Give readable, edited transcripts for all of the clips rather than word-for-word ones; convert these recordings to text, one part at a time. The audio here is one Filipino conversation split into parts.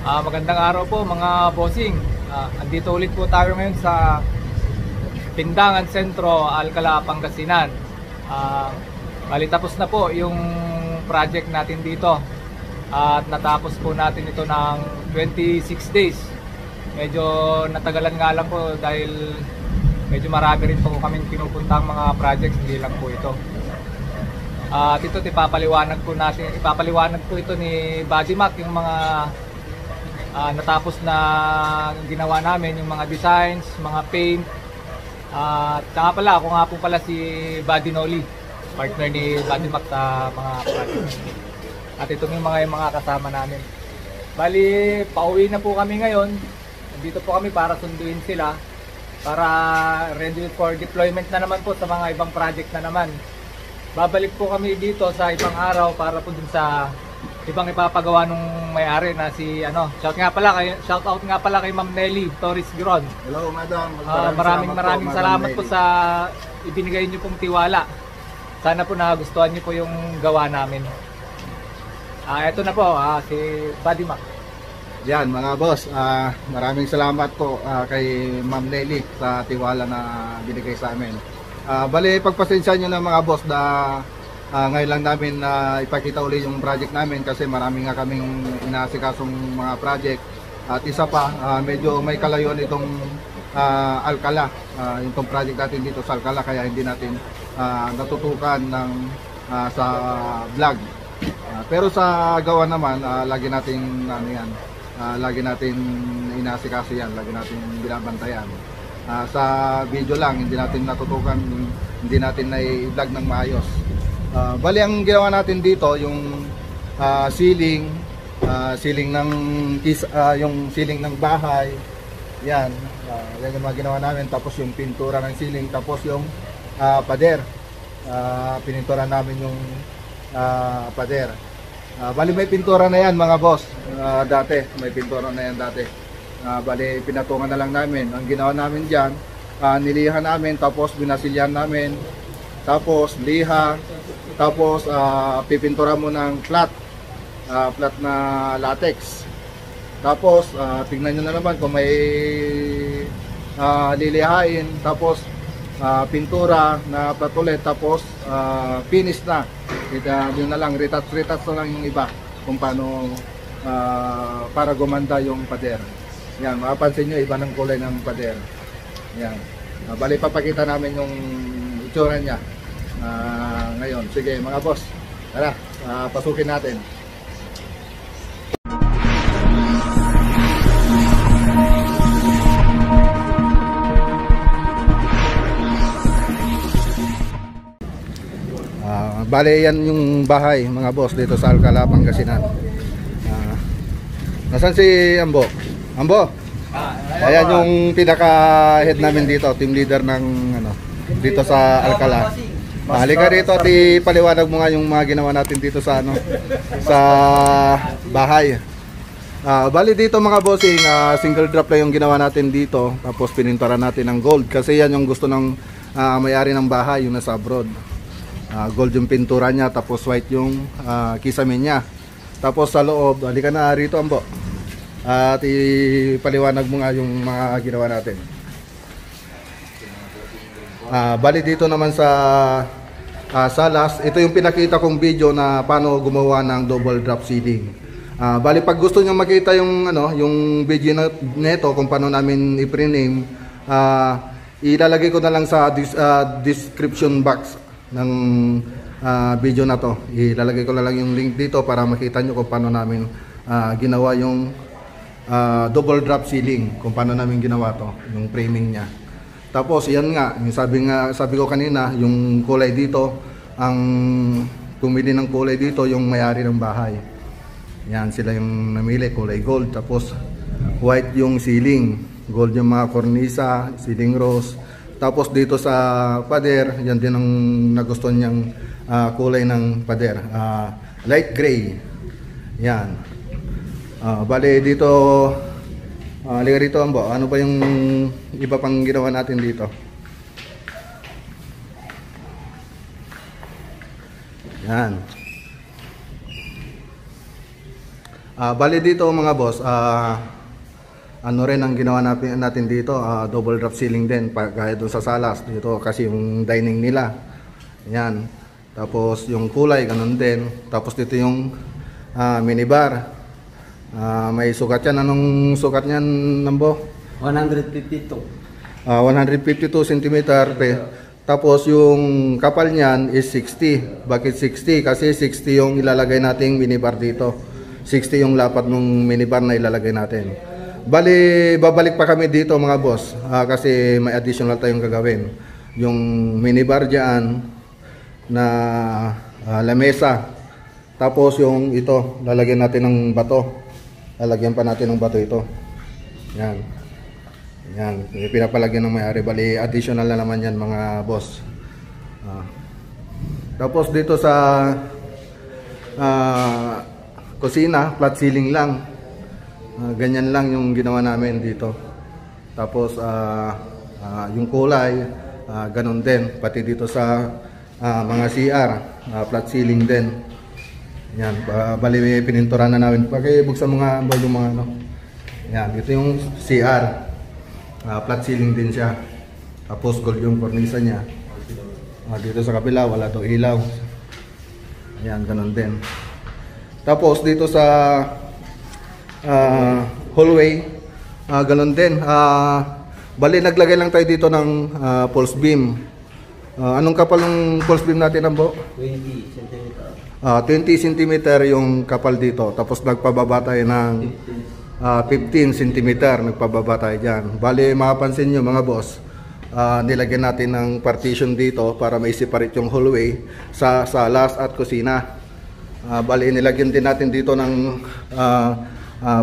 Magandang araw po mga bossing. Andito ulit po tayo ngayon sa Pindangan Sentro, Alcala, Pangasinan. Bali tapos na po yung project natin dito. At natapos po natin ito ng 26 days. Medyo natagalan nga lang po dahil medyo marami rin po kaming pinupuntang mga projects, hindi lang po ito. At ito ipapaliwanag po ito ni Buddy Mac yung mga natapos na ginawa namin, yung mga designs, mga paint. Tsaka pala, ako nga po pala si Buddy Noli, partner ni Buddy Mac sa mga projects. At ito yung mga kasama namin. Bali, pauwi na po kami ngayon. Dito po kami para sunduin sila, para ready for deployment na naman po sa mga ibang project na naman. Babalik po kami dito sa ibang araw para po dun sa ibang ipapagawa nung may-ari na si shout out nga pala kay Ma'am Nelly Torres Giron. Hello, madam. Maraming salamat po sa ibinigay niyo pong tiwala. Sana po nagustuhan niyo po yung gawa namin. Ito na po si Buddy Mac. Yan mga boss, maraming salamat po kay Ma'am Nelly sa tiwala na binigay sa amin. Bali, pagpasensya nyo na mga boss na ngayon lang namin ipakita uli yung project namin kasi marami nga kaming inaasikasong mga project. At isa pa, medyo may kalayuan itong Alcala, itong project natin dito sa Alcala, kaya hindi natin natutukan sa vlog. Pero sa gawa naman, lagi nating lagi natin inaasikaso yan, lagi natin binabantayan. Sa video lang, hindi natin natutukan, hindi natin na-vlog ng maayos. Bali, ang ginawa natin dito, yung ceiling ng yung ceiling ng bahay. Yan, yan yung mga ginawa namin. Tapos yung pintura ng ceiling, tapos yung pader. Pinintura namin yung pader. Bali, may pintura na yan mga boss. Dati, may pintura na yan dati. Bali, pinatungan na lang namin. Ang ginawa namin dyan, nilihan namin, tapos binasilyan namin, tapos liha, tapos pipintura mo ng flat na latex. Tapos tingnan nyo na naman kung may lilihain, tapos pintura na flat ulit, tapos finish na. Yun na lang, retouch na lang yung iba kung paano para gumanda yung pader. Yan, mapapansin nyo, iba ng kulay ng pader. Yan. Bali, papakita namin yung itsura niya ngayon. Sige mga boss, tara, pasukin natin. Bali, yan yung bahay mga boss dito sa Alcala, Pangasinan. Nasaan si Ambo? Ambo? Ayan yung pinaka-head namin dito, team leader ng dito sa Alcala. Halika rito at ipaliwanag mo nga yung mga ginawa natin dito sa sa bahay. Bali dito mga bossing, single drop lang yung ginawa natin dito, tapos pinintura natin ng gold kasi yan yung gusto ng may-ari ng bahay, yung nasa abroad. Gold yung pintura niya, tapos white yung kisame niya. Tapos sa loob, halika na rito Ambo. At ipaliwanag mo nga yung mga ginawa natin. Bali dito naman sa salas, ito yung pinakita kong video na paano gumawa ng double drop ceiling. Bali pag gusto niyo makita yung yung video nito kung paano namin i-prename, ilalagay ko na lang sa description box ng video na to. Ilalagay ko na lang yung link dito para makita nyo kung paano namin ginawa yung double drop ceiling, kung paano namin ginawa to, yung framing niya. Tapos yan nga, yung sabi ko kanina, yung kulay dito, ang pumili ng kulay dito yung may-ari ng bahay. Yan, sila yung namili, kulay gold. Tapos white yung ceiling, gold yung mga kornisa, ceiling rose. Tapos dito sa pader, yan din ang nagustuhan niyang kulay ng pader, light gray. Yan. Bale dito, halika rito Ambo, ano ba yung iba pang ginawa natin dito? Yan. Bali dito mga boss, ano rin ang ginawa natin dito, double drop ceiling din, gaya doon sa salas dito kasi yung dining nila. Yan. Tapos yung kulay ganun din. Tapos dito yung minibar. May sukat yan. Anong sukat niyan, Nambo? 152. 152 cm. Tapos yung kapal niyan is 60. Bakit 60? Kasi 60 yung ilalagay nating minibar dito. 60 yung lapat ng minibar na ilalagay natin. Bali, babalik pa kami dito mga boss. Kasi may additional tayong gagawin. Yung minibar dyan na lamesa. Tapos yung ito, lalagyan natin ng bato. Lalagyan pa natin ng bato ito. Yan. Yan. Pinapalagyan ng may-ari. Bali, additional na naman yan mga boss. Tapos dito sa kusina, flat ceiling lang. Ganyan lang yung ginawa namin dito. Tapos yung kulay, ganun din. Pati dito sa mga CR, flat ceiling din. Yan, bali pininturan na namin. Pakibuksan mga yung mga ano. Yan, ito yung CR. Flat ceiling din siya. Tapos gold yung cornisa niya. Dito sa kabila, wala to ilaw. Yan, ganun din. Tapos dito sa hallway, ganun din. Bali naglagay lang tayo dito ng false beam. Anong kapal ng false beam natin, Ambo? 20 cm. 20 cm yung kapal dito. Tapos nagpababa tayo ng 15 cm. Nagpababa tayo dyan. Bali mapapansin nyo mga boss, nilagyan natin ng partition dito para may separate yung hallway sa salas at kusina. Bali nilagyan din natin dito ng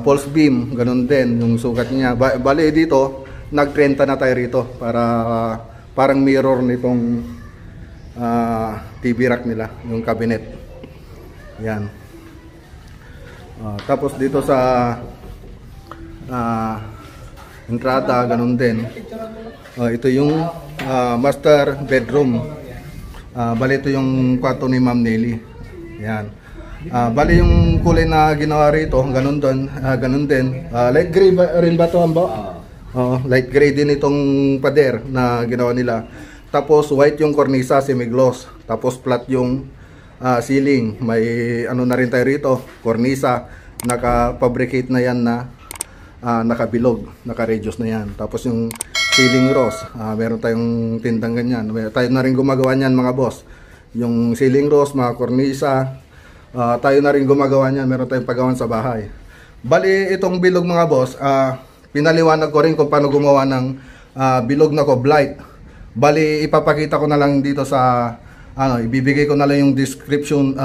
false beam, ganun din yung sukat niya. Bali dito nag-30 na tayo rito para parang mirror nitong TV rack nila, yung cabinet. Yan. Tapos dito sa entrada ganun din. Ito yung master bedroom. Bali ito yung kwarto ni Ma'am Nelly. Yan. Bali yung kulay na ginawa rito, ganun din. Light gray rin ba ito, Ambo? Light gray din itong pader na ginawa nila. Tapos white yung cornisa, semi-gloss. Tapos flat yung ceiling. May ano na rin tayo rito, cornisa. Naka-fabricate na yan na nakabilog, naka-reduce na yan. Tapos yung ceiling rose, meron tayong tindang ganyan. Tayo na rin gumagawa niyan mga boss. Yung ceiling rose, mga cornisa, tayo na rin gumagawa niyan. Meron tayong pagawan sa bahay. Bali itong bilog mga boss, pinaliwanag ko rin kung paano gumawa ng bilog na coblight. Bali ipapakita ko na lang dito sa ibibigay ko na lang yung description,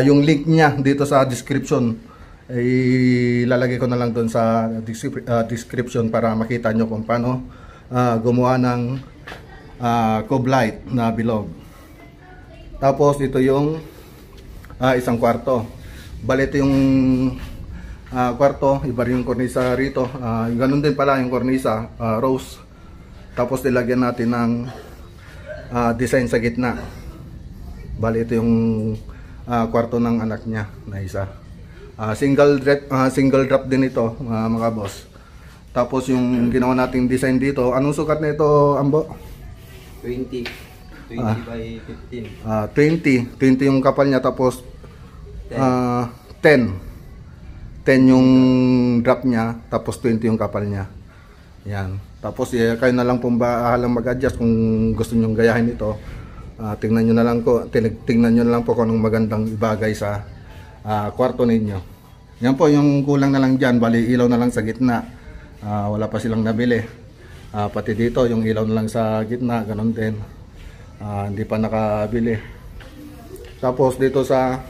yung link niya dito sa description. Ilalagay ko na lang doon sa description para makita nyo kung paano gumawa ng coblight na bilog. Tapos ito yung isang kwarto. Bali ito yung kwarto, iba rin yung kornisa rito. Ganun din pala yung kornisa, rose. Tapos nilagyan natin ng design sa gitna. Bali ito yung kwarto ng anak niya na isa. Single drop din ito mga boss. Tapos yung ginawa nating design dito, anong sukat na ito, Ambo? 20 by 15. 20 yung kapal niya, tapos 10 yung drop niya, tapos 20 yung kapal niya. Yan. Tapos kayo na lang pong bahalang mag-adjust kung gusto niyo gayahin ito. Tingnan niyo na lang po kung anong magandang ibagay sa kwarto ninyo. Yan po yung kulang na lang diyan, bali ilaw na lang sa gitna. Wala pa silang nabili. Pati dito yung ilaw na lang sa gitna, ganun din. Hindi pa nakabili. Tapos dito sa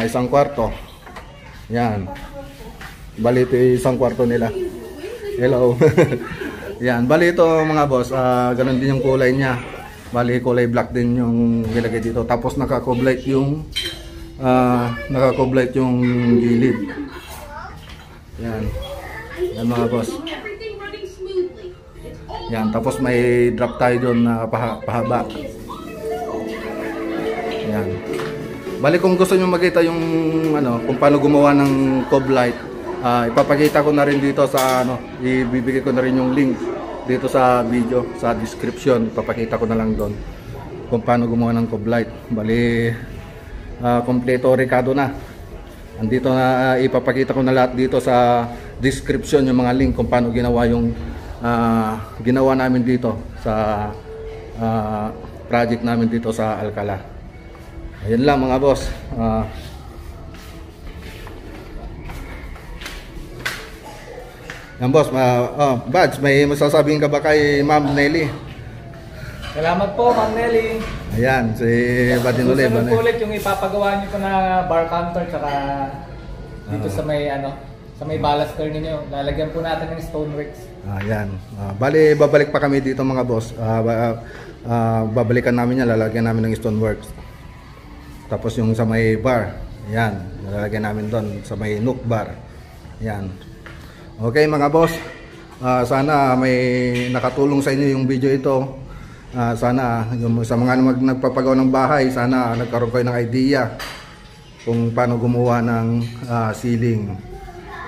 isang kwarto, yan, bali ito isang kwarto nila. Hello. Yan, bali ito mga boss, ganun din yung kulay niya. Bali kulay black din yung nilagay dito. Tapos naka-coblight yung gilid. Yan. Yan mga boss. Yan, tapos may drop tayo doon na pahaba. Yan. Bali kung gusto niyo makita yung ano, kung paano gumawa ng cove light, ipapakita ko na rin dito sa ano, ibibigay ko na rin yung link dito sa video, sa description. Ipapakita ko na lang doon kung paano gumawa ng cove light. Bali kompleto rekado na. Andito na, ipapakita ko na lahat dito sa description yung mga link kung paano ginawa yung ginawa namin dito sa project namin dito sa Alcala. Ayun lang mga boss. Yan boss, Bads, may masasabihin ka ba kay Ma'am Nelly? Salamat po, Ma'am Nelly. Ayan, si Badinole. Susunod po ulit yung ipapagawa niyo po na bar counter tsaka dito sa may ano, sa may baluster ninyo. Lalagyan po natin ng stoneworks. Ayan. Bali, babalik pa kami dito mga boss. Babalikan namin yan, lalagyan namin ng stoneworks. Tapos yung sa may bar, ayan, lalagyan namin doon sa may nook bar. Ayan. Okay mga boss, sana may nakatulong sa inyo yung video ito. Sana yung sa mga nagpapagawa ng bahay, sana nagkaroon kayo ng idea kung paano gumawa ng ceiling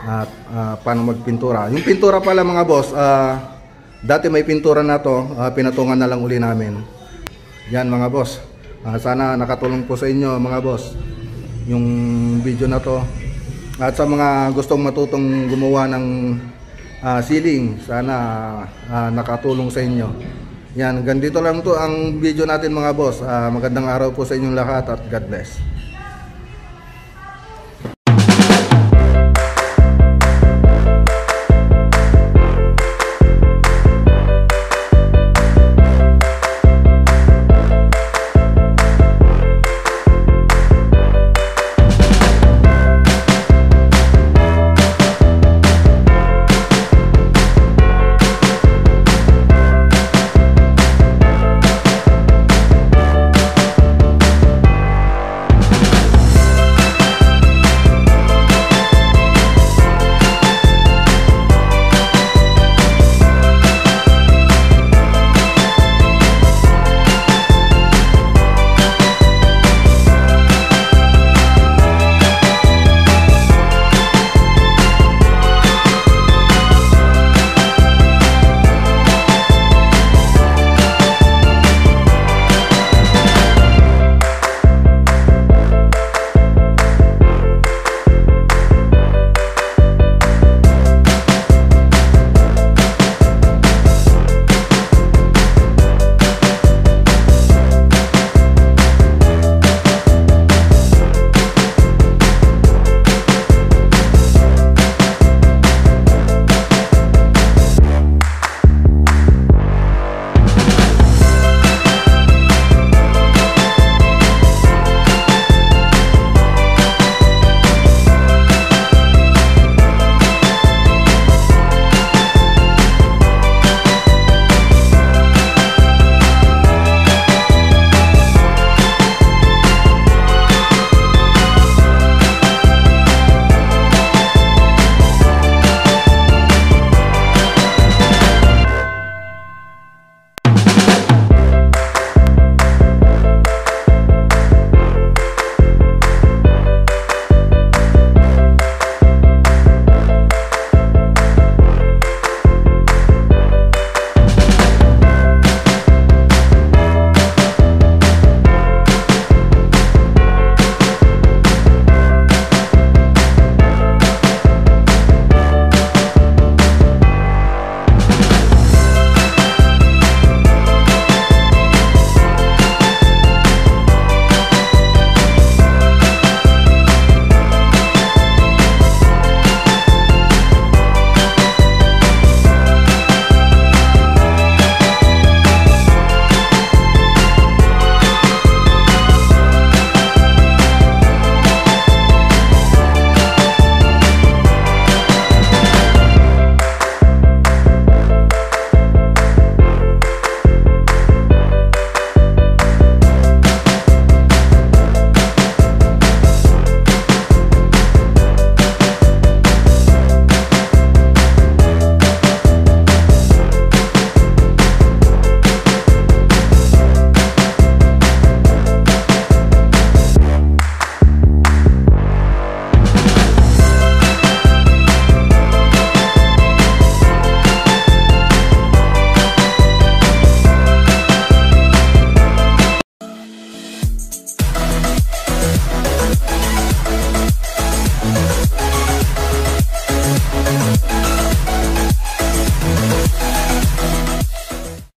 at paano magpintura. Yung pintura pala mga boss, dati may pintura na to, pinatungan na lang uli namin. Yan mga boss, sana nakatulong po sa inyo mga boss yung video na to. At sa mga gustong matutong gumawa ng ceiling, sana nakatulong sa inyo. Yan, ganito lang to ang video natin mga boss. Magandang araw po sa inyong lahat at God bless.